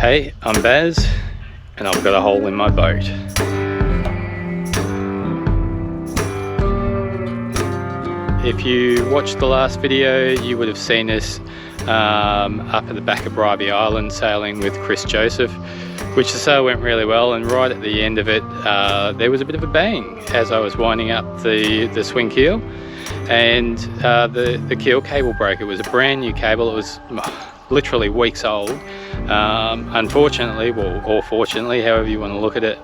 Hey, I'm Baz, and I've got a hole in my boat. If you watched the last video, you would have seen us up at the back of Bribey Island sailing with Chris Joseph, which the sail went really well, and right at the end of it there was a bit of a bang as I was winding up the swing keel, and the keel cable broke. It was a brand new cable. It was literally weeks old. Unfortunately, or fortunately, however you want to look at it,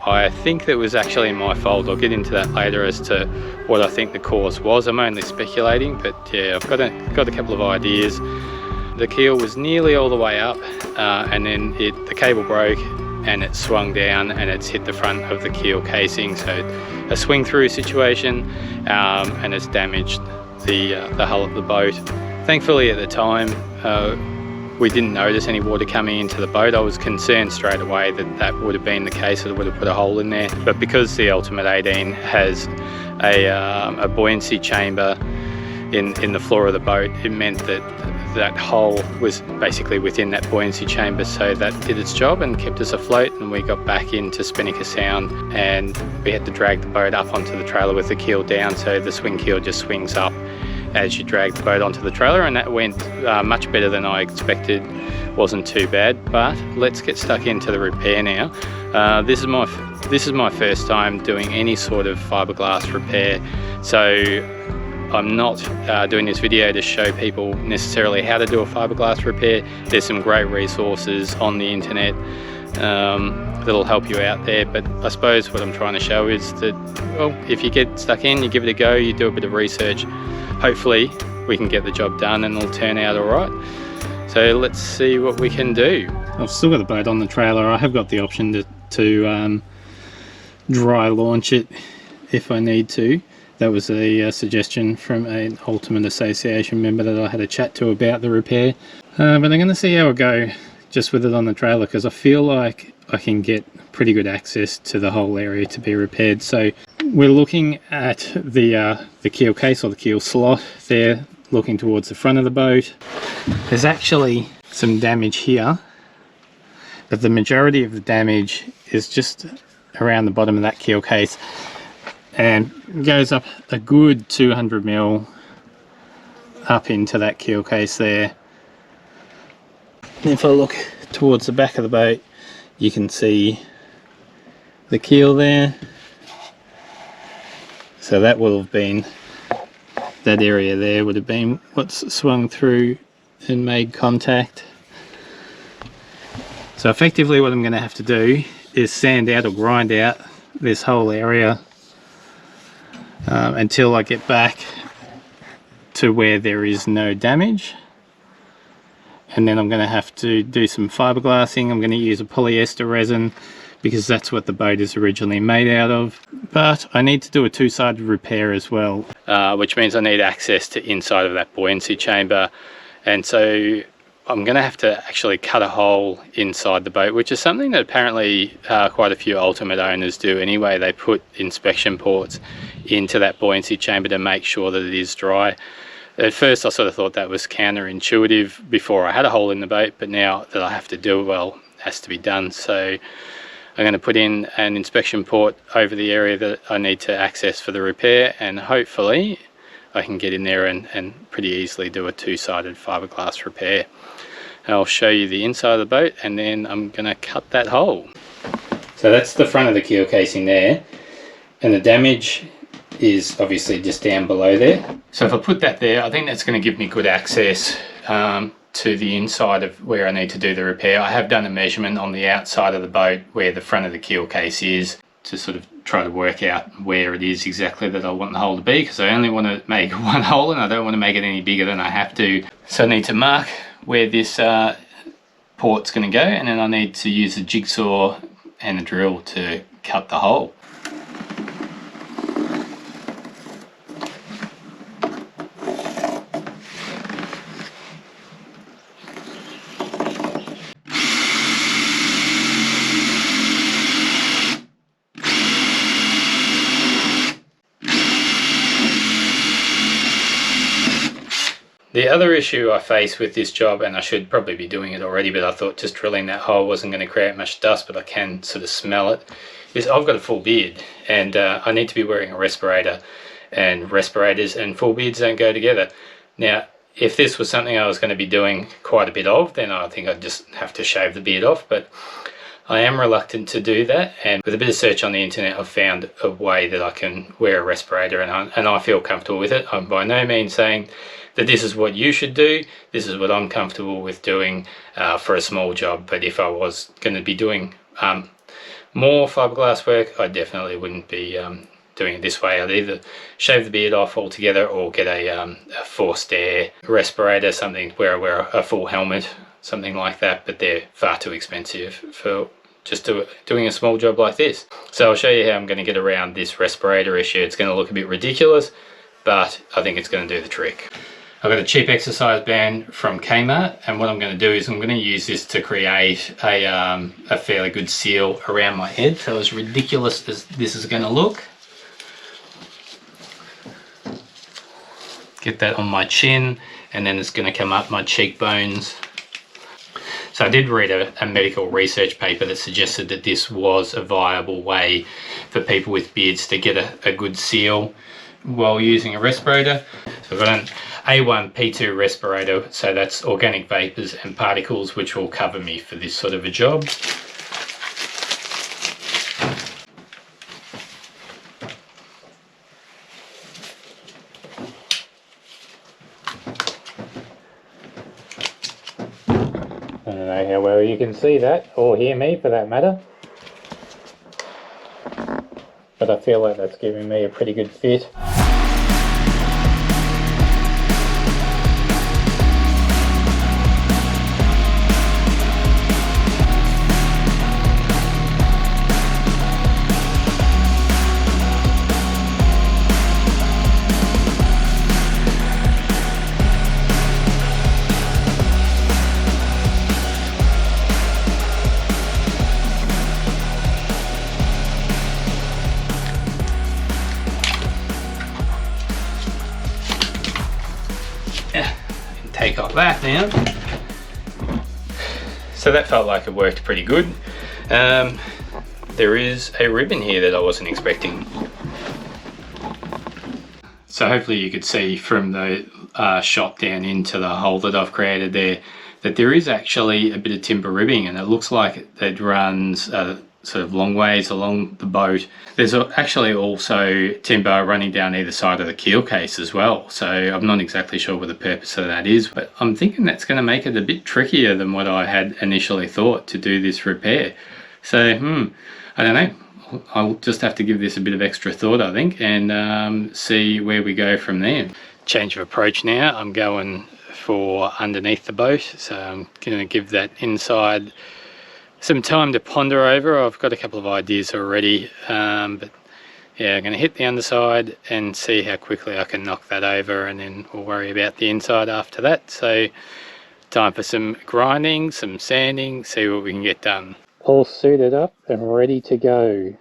I think that was actually my fault. I'll get into that later as to what I think the cause was. I'm only speculating, but yeah, I've got a couple of ideas. The keel was nearly all the way up, and then the cable broke and it swung down and it's hit the front of the keel casing, so a swing through situation, and it's damaged the hull of the boat. Thankfully at the time we didn't notice any water coming into the boat. I was concerned straight away that would have been the case, that it would have put a hole in there. But because the Ultimate 18 has a buoyancy chamber in the floor of the boat, it meant that hole was basically within that buoyancy chamber, so that did its job and kept us afloat, and we got back into Spinnaker Sound, and we had to drag the boat up onto the trailer with the keel down, so the swing keel just swings up as you drag the boat onto the trailer, and that went much better than I expected. Wasn't too bad. But let's get stuck into the repair now. This is my first time doing any sort of fiberglass repair, so I'm not doing this video to show people necessarily how to do a fiberglass repair. There's some great resources on the internet that'll help you out there, but I suppose what I'm trying to show is that, well, if you get stuck in, you give it a go, you do a bit of research, hopefully we can get the job done and it'll turn out all right. So let's see what we can do. I've still got the boat on the trailer. I have got the option to dry launch it if I need to. That was a suggestion from an Ultimate Association member that I had a chat to about the repair. But I'm going to see how I go just with it on the trailer, because I feel like I can get pretty good access to the whole area to be repaired. So we're looking at the keel case, or the keel slot there, looking towards the front of the boat. There's actually some damage here, but the majority of the damage is just around the bottom of that keel case, and goes up a good 200mm up into that keel case there. And if I look towards the back of the boat, you can see the keel there. So that will have been, that area there would have been what's swung through and made contact. So effectively what I'm going to have to do is sand out or grind out this whole area until I get back to where there is no damage. And then I'm going to have to do some fiberglassing. I'm going to use a polyester resin because that's what the boat is originally made out of. But I need to do a two-sided repair as well, which means I need access to inside of that buoyancy chamber. And so I'm going to have to actually cut a hole inside the boat, which is something that apparently quite a few Ultimate owners do anyway. They put inspection ports into that buoyancy chamber to make sure that it is dry. At first I sort of thought that was counterintuitive before I had a hole in the boat, but now that I have to do it, well, it has to be done. So I'm going to put in an inspection port over the area that I need to access for the repair, and hopefully I can get in there and pretty easily do a two-sided fiberglass repair. And I'll show you the inside of the boat, and then I'm going to cut that hole. So that's the front of the keel casing there, and the damage is obviously just down below there. So if I put that there, I think that's going to give me good access to the inside of where I need to do the repair. I have done a measurement on the outside of the boat where the front of the keel case is, to sort of try to work out where it is exactly that I want the hole to be, because I only want to make one hole and I don't want to make it any bigger than I have to. So I need to mark where this port's going to go, and then I need to use a jigsaw and a drill to cut the hole. The other issue I face with this job, and I should probably be doing it already, but I thought just drilling that hole wasn't going to create much dust, but I can sort of smell it, is I've got a full beard, and I need to be wearing a respirator, and respirators and full beards don't go together. Now, if this was something I was going to be doing quite a bit of, then I think I'd just have to shave the beard off, but I am reluctant to do that, and with a bit of search on the internet I've found a way that I can wear a respirator, and I feel comfortable with it. I'm by no means saying that this is what you should do. This is what I'm comfortable with doing for a small job, but if I was going to be doing more fiberglass work, I definitely wouldn't be doing it this way. I'd either shave the beard off altogether or get a forced air respirator, something where I wear a full helmet, something like that, but they're far too expensive for just doing a small job like this. So I'll show you how I'm going to get around this respirator issue. It's going to look a bit ridiculous, but I think it's going to do the trick. I've got a cheap exercise band from Kmart, and what I'm going to do is I'm going to use this to create a fairly good seal around my head. So as ridiculous as this is going to look, get that on my chin, and then it's going to come up my cheekbones. So I did read a medical research paper that suggested that this was a viable way for people with beards to get a good seal while using a respirator. So I've got an A1 P2 respirator, so that's organic vapors and particles, which will cover me for this sort of a job. I don't know how well you can see that, or hear me for that matter, but I feel like that's giving me a pretty good fit. Take off that now. So that felt like it worked pretty good. There is a ribbon here that I wasn't expecting. So hopefully you could see from the shot down into the hole that I've created there that there is actually a bit of timber ribbing, and it looks like it runs sort of long ways along the boat. There's actually also timber running down either side of the keel case as well, so I'm not exactly sure what the purpose of that is, but I'm thinking that's going to make it a bit trickier than what I had initially thought to do this repair. So I don't know, I'll just have to give this a bit of extra thought, I think, and see where we go from there. Change of approach now. I'm going for underneath the boat, so I'm going to give that inside some time to ponder over. I've got a couple of ideas already, but yeah, I'm going to hit the underside and see how quickly I can knock that over, and then we'll worry about the inside after that. So time for some grinding, some sanding, see what we can get done. All suited up and ready to go.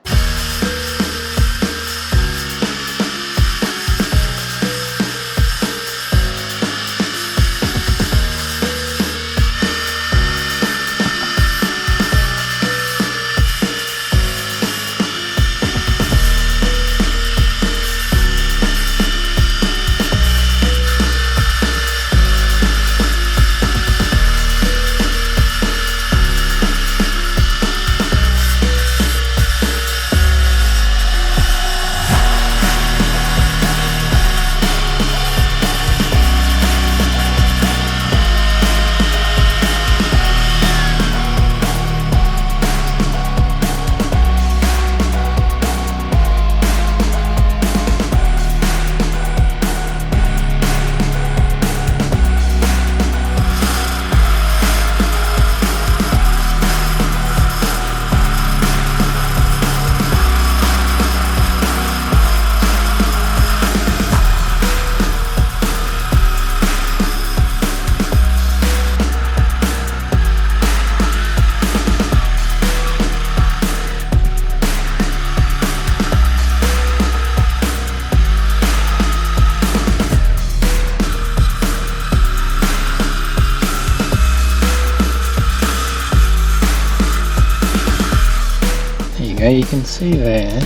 you go, you can see there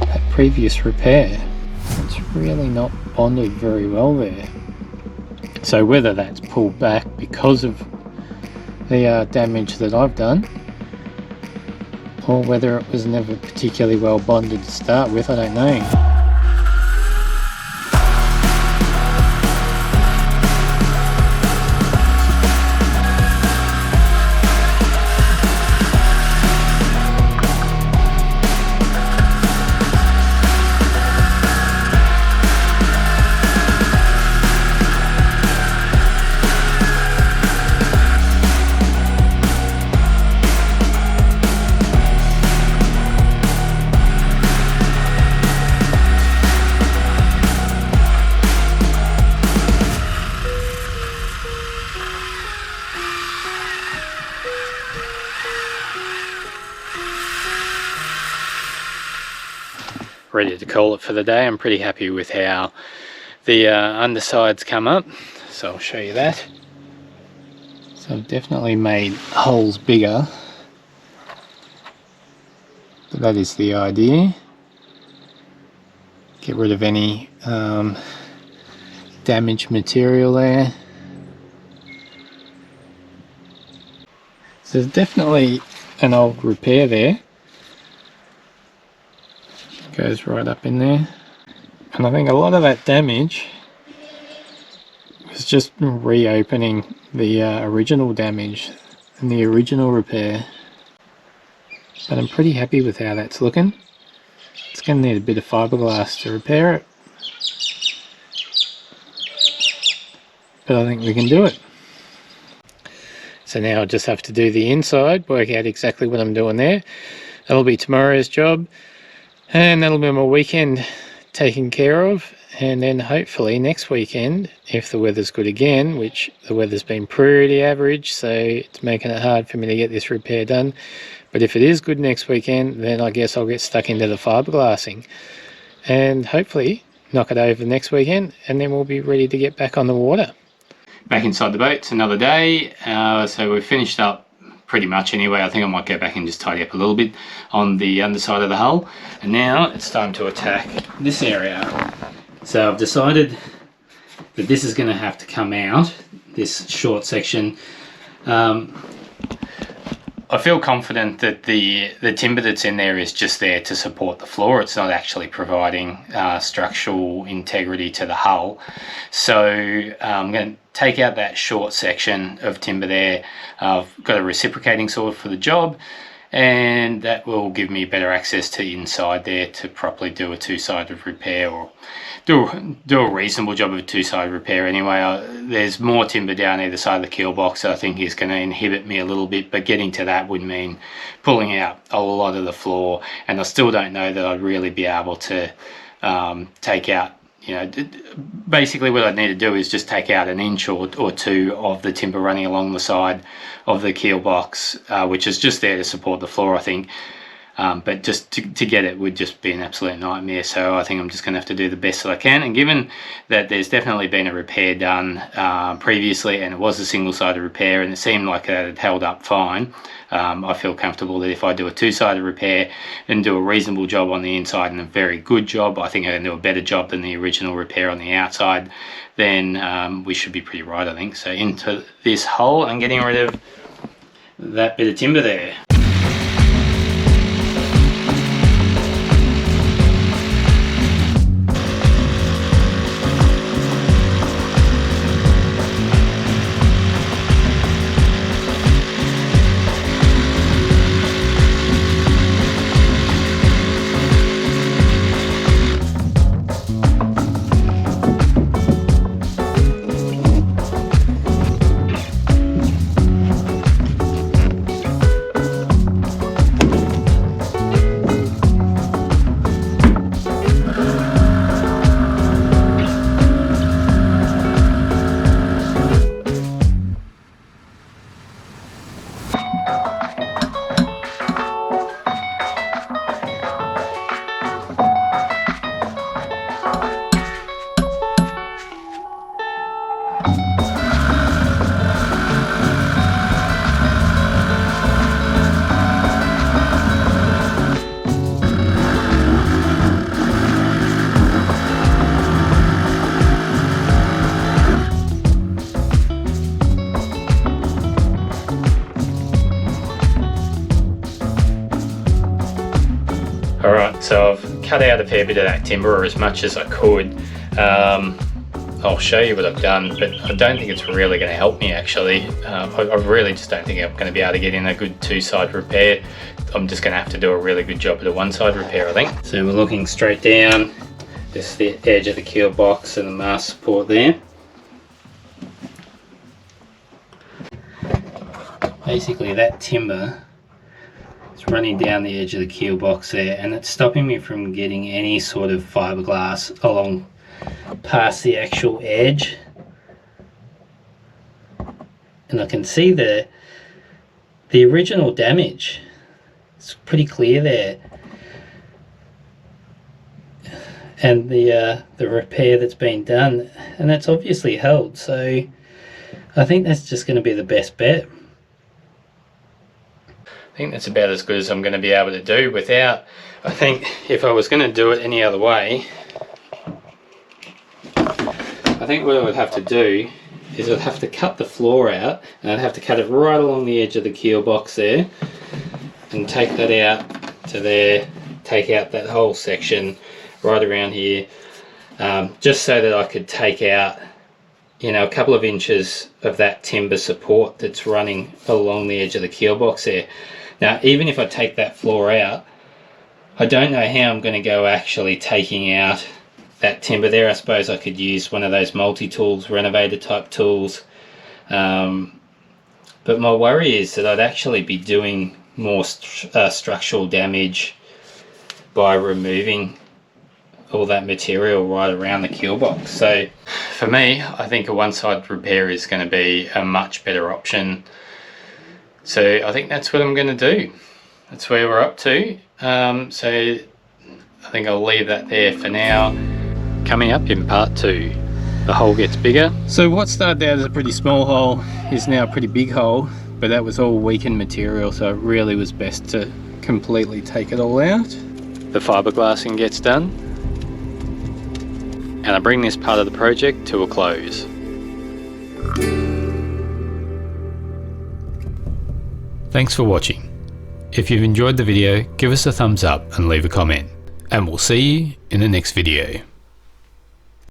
that previous repair. It's really not bonded very well there. So whether that's pulled back because of the damage that I've done, or whether it was never particularly well bonded to start with, I don't know. Ready to call it for the day. I'm pretty happy with how the undersides come up, so I'll show you that. So I've definitely made holes bigger, but that is the idea. Get rid of any damaged material there. So there's definitely an old repair there. Goes right up in there, and I think a lot of that damage was just reopening the original damage and the original repair, but I'm pretty happy with how that's looking. It's going to need a bit of fiberglass to repair it, but I think we can do it. So now I just have to do the inside, work out exactly what I'm doing there. That'll be tomorrow's job. And that'll be my weekend taken care of, and then hopefully next weekend, if the weather's good again, which the weather's been pretty average, so it's making it hard for me to get this repair done, but if it is good next weekend, then I guess I'll get stuck into the fiberglassing and hopefully knock it over next weekend, and then we'll be ready to get back on the water. Back inside the boat, it's another day, so we've finished up pretty much anyway. I think I might go back and just tidy up a little bit on the underside of the hull, and now it's time to attack this area. So I've decided that this is going to have to come out, this short section. I feel confident that the timber that's in there is just there to support the floor. It's not actually providing structural integrity to the hull. So I'm going to take out that short section of timber there. I've got a reciprocating saw for the job, and that will give me better access to inside there to properly do a two-sided repair, or do a reasonable job of a two-sided repair anyway. There's more timber down either side of the keel box, so I think is going to inhibit me a little bit, but getting to that would mean pulling out a lot of the floor, and I still don't know that I'd really be able to take out, you know, basically what I need to do is just take out an inch or two of the timber running along the side of the keel box, which is just there to support the floor, I think. But just to get it would just be an absolute nightmare, so I think I'm just going to have to do the best that I can. And given that there's definitely been a repair done previously, and it was a single-sided repair, and it seemed like it had held up fine, I feel comfortable that if I do a two-sided repair and do a reasonable job on the inside and a very good job, I think I can do a better job than the original repair on the outside, then we should be pretty right, I think. So into this hole and getting rid of that bit of timber there. So I've cut out a fair bit of that timber, or as much as I could. I'll show you what I've done, but I don't think it's really going to help me actually. I really just don't think I'm going to be able to get in a good two-side repair. I'm just going to have to do a really good job of the one-side repair, I think. So we're looking straight down, just the edge of the keel box and the mast support there. Basically that timber is running down the edge of the keel box there, and it's stopping me from getting any sort of fiberglass along past the actual edge. And I can see the original damage. It's pretty clear there, and the repair that's been done, and that's obviously held. So I think that's just going to be the best bet. I think that's about as good as I'm going to be able to do without. I think if I was going to do it any other way, I think what I would have to do is I'd have to cut the floor out, and I'd have to cut it right along the edge of the keel box there, and take that out to there, take out that whole section right around here, just so that I could take out, you know, a couple of inches of that timber support that's running along the edge of the keel box there. Now, even if I take that floor out, I don't know how I'm going to go actually taking out that timber there. I suppose I could use one of those multi-tools, renovator type tools, but my worry is that I'd actually be doing more structural damage by removing all that material right around the keel box. So for me, I think a one-side repair is going to be a much better option. So I think that's what I'm going to do. That's where we're up to. So I think I'll leave that there for now. Coming up in part 2, the hole gets bigger. So what started out as a pretty small hole is now a pretty big hole, but that was all weakened material, so it really was best to completely take it all out. The fiberglassing gets done, and I bring this part of the project to a close. Thanks for watching. If you've enjoyed the video, give us a thumbs up and leave a comment, and we'll see you in the next video.